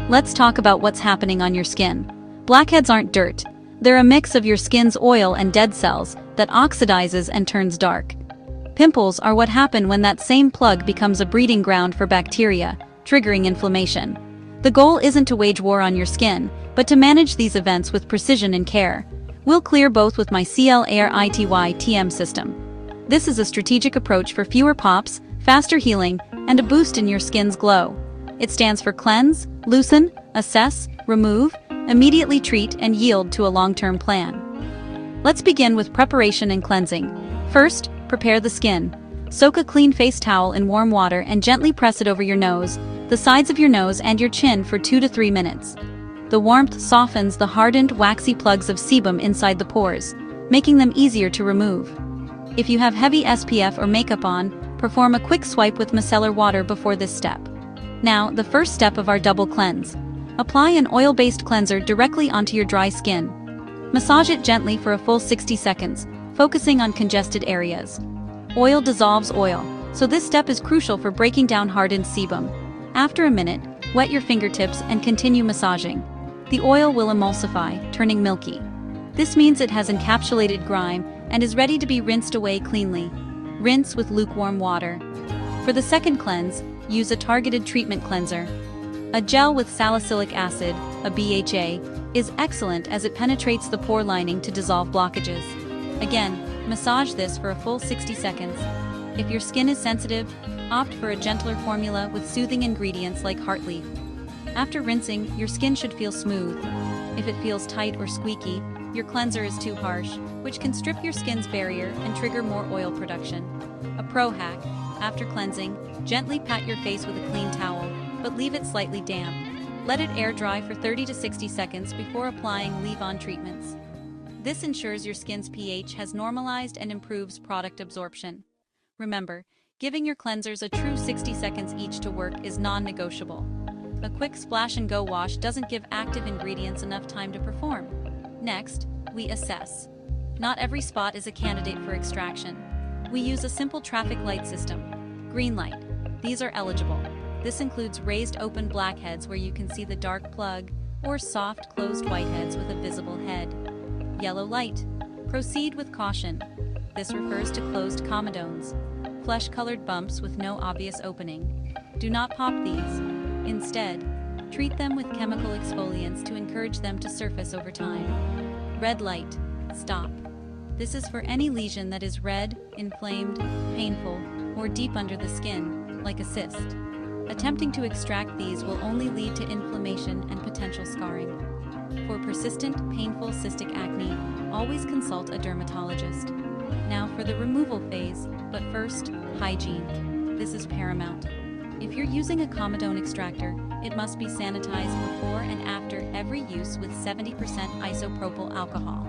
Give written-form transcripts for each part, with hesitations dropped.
let's talk about what's happening on your skin. Blackheads aren't dirt. They're a mix of your skin's oil and dead cells that oxidizes and turns dark. Pimples are what happen when that same plug becomes a breeding ground for bacteria, triggering inflammation. The goal isn't to wage war on your skin, but to manage these events with precision and care. We'll clear both with my CLARITY-TM system. This is a strategic approach for fewer pops, faster healing, and a boost in your skin's glow. It stands for cleanse, loosen, assess, remove, immediately treat, and yield to a long-term plan. Let's begin with preparation and cleansing. First, prepare the skin. Soak a clean face towel in warm water and gently press it over your nose, the sides of your nose and your chin for 2 to 3 minutes. The warmth softens the hardened, waxy plugs of sebum inside the pores, making them easier to remove. If you have heavy SPF or makeup on, perform a quick swipe with micellar water before this step. Now, the first step of our double cleanse. Apply an oil-based cleanser directly onto your dry skin. Massage it gently for a full 60 seconds, focusing on congested areas. Oil dissolves oil, so this step is crucial for breaking down hardened sebum. After a minute, wet your fingertips and continue massaging. The oil will emulsify, turning milky. This means it has encapsulated grime and is ready to be rinsed away cleanly. Rinse with lukewarm water. For the second cleanse, use a targeted treatment cleanser. A gel with salicylic acid, a BHA, is excellent as it penetrates the pore lining to dissolve blockages. Again, massage this for a full 60 seconds. If your skin is sensitive, opt for a gentler formula with soothing ingredients like heartleaf. After rinsing, your skin should feel smooth. If it feels tight or squeaky, your cleanser is too harsh, which can strip your skin's barrier and trigger more oil production. A pro hack: after cleansing, gently pat your face with a clean towel, but leave it slightly damp. Let it air dry for 30 to 60 seconds before applying leave-on treatments. This ensures your skin's pH has normalized and improves product absorption. Remember, giving your cleansers a true 60 seconds each to work is non-negotiable. A quick splash-and-go wash doesn't give active ingredients enough time to perform. Next, we assess. Not every spot is a candidate for extraction. We use a simple traffic light system. Green light. These are eligible. This includes raised open blackheads where you can see the dark plug, or soft closed whiteheads with a visible head. Yellow light. Proceed with caution. This refers to closed comedones, flesh-colored bumps with no obvious opening. Do not pop these. Instead, treat them with chemical exfoliants to encourage them to surface over time. Red light. Stop. This is for any lesion that is red, inflamed, painful, or deep under the skin, like a cyst. Attempting to extract these will only lead to inflammation and potential scarring. For persistent, painful cystic acne, always consult a dermatologist. Now for the removal phase, but first, hygiene. This is paramount. If you're using a comedone extractor, it must be sanitized before and after every use with 70% isopropyl alcohol.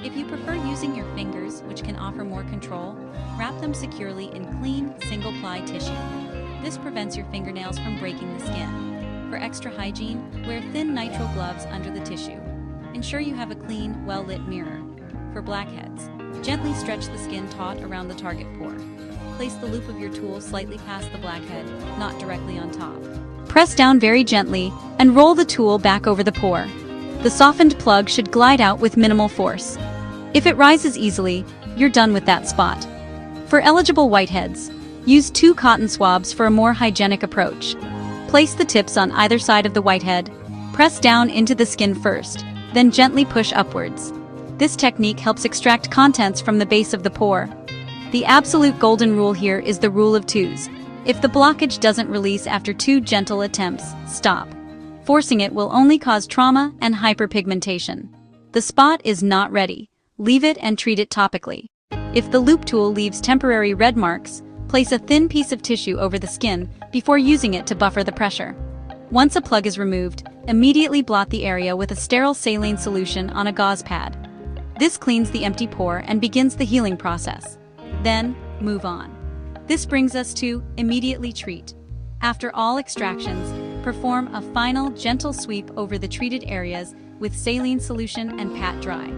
If you prefer using your fingers, which can offer more control, wrap them securely in clean, single-ply tissue. This prevents your fingernails from breaking the skin. For extra hygiene, wear thin nitrile gloves under the tissue. Ensure you have a clean, well-lit mirror. For blackheads, gently stretch the skin taut around the target pore. Place the loop of your tool slightly past the blackhead, not directly on top. Press down very gently and roll the tool back over the pore. The softened plug should glide out with minimal force. If it rises easily, you're done with that spot. For eligible whiteheads, use 2 cotton swabs for a more hygienic approach. Place the tips on either side of the whitehead. Press down into the skin first, then gently push upwards. This technique helps extract contents from the base of the pore. The absolute golden rule here is the rule of twos. If the blockage doesn't release after 2 gentle attempts, stop. Forcing it will only cause trauma and hyperpigmentation. The spot is not ready. Leave it and treat it topically. If the loop tool leaves temporary red marks, place a thin piece of tissue over the skin before using it to buffer the pressure. Once a plug is removed, immediately blot the area with a sterile saline solution on a gauze pad. This cleans the empty pore and begins the healing process. Then, move on. This brings us to immediately treat. After all extractions, perform a final gentle sweep over the treated areas with saline solution and pat dry.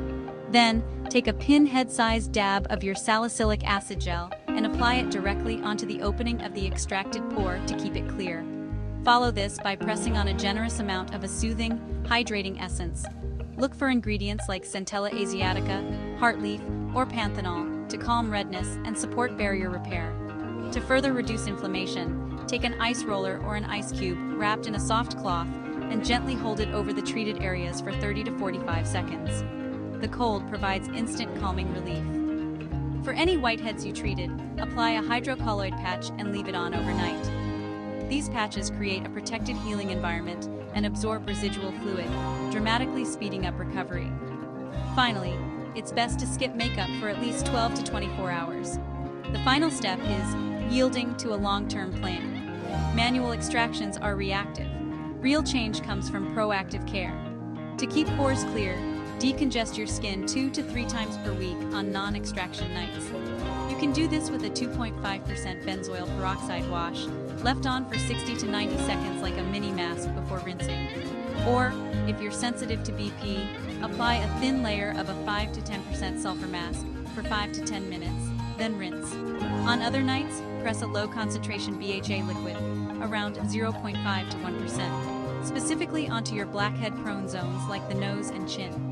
Then, take a pinhead-sized dab of your salicylic acid gel and apply it directly onto the opening of the extracted pore to keep it clear. Follow this by pressing on a generous amount of a soothing, hydrating essence. Look for ingredients like Centella asiatica, heartleaf, or panthenol to calm redness and support barrier repair. To further reduce inflammation, take an ice roller or an ice cube wrapped in a soft cloth and gently hold it over the treated areas for 30 to 45 seconds. The cold provides instant calming relief. For any whiteheads you treated, apply a hydrocolloid patch and leave it on overnight. These patches create a protected healing environment and absorb residual fluid, dramatically speeding up recovery. Finally, it's best to skip makeup for at least 12 to 24 hours. The final step is yielding to a long-term plan. Manual extractions are reactive. Real change comes from proactive care. To keep pores clear, decongest your skin 2 to 3 times per week on non-extraction nights. You can do this with a 2.5% benzoyl peroxide wash, left on for 60 to 90 seconds like a mini mask before rinsing. Or, if you're sensitive to BP, apply a thin layer of a 5 to 10% sulfur mask for 5 to 10 minutes, then rinse. On other nights, press a low-concentration BHA liquid, around 0.5 to 1%, specifically onto your blackhead-prone zones like the nose and chin.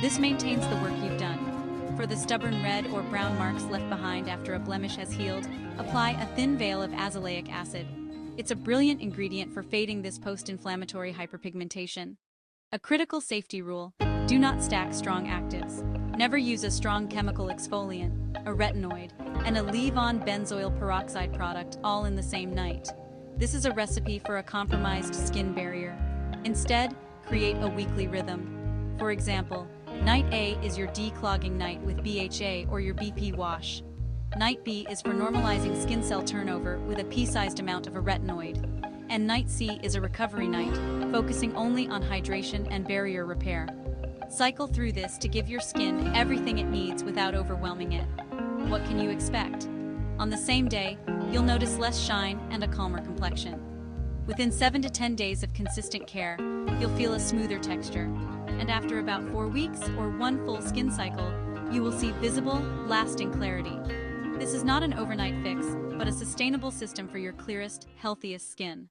This maintains the work you've done. For the stubborn red or brown marks left behind after a blemish has healed, apply a thin veil of azelaic acid. It's a brilliant ingredient for fading this post-inflammatory hyperpigmentation. A critical safety rule: do not stack strong actives. Never use a strong chemical exfoliant, a retinoid, and a leave-on benzoyl peroxide product all in the same night. This is a recipe for a compromised skin barrier. Instead, create a weekly rhythm. For example, Night A is your declogging night with BHA or your BP wash. Night B is for normalizing skin cell turnover with a pea-sized amount of a retinoid. And Night C is a recovery night, focusing only on hydration and barrier repair. Cycle through this to give your skin everything it needs without overwhelming it. What can you expect? On the same day, you'll notice less shine and a calmer complexion. Within 7 to 10 days of consistent care, you'll feel a smoother texture. And after about 4 weeks or 1 full skin cycle, you will see visible, lasting clarity. This is not an overnight fix, but a sustainable system for your clearest, healthiest skin.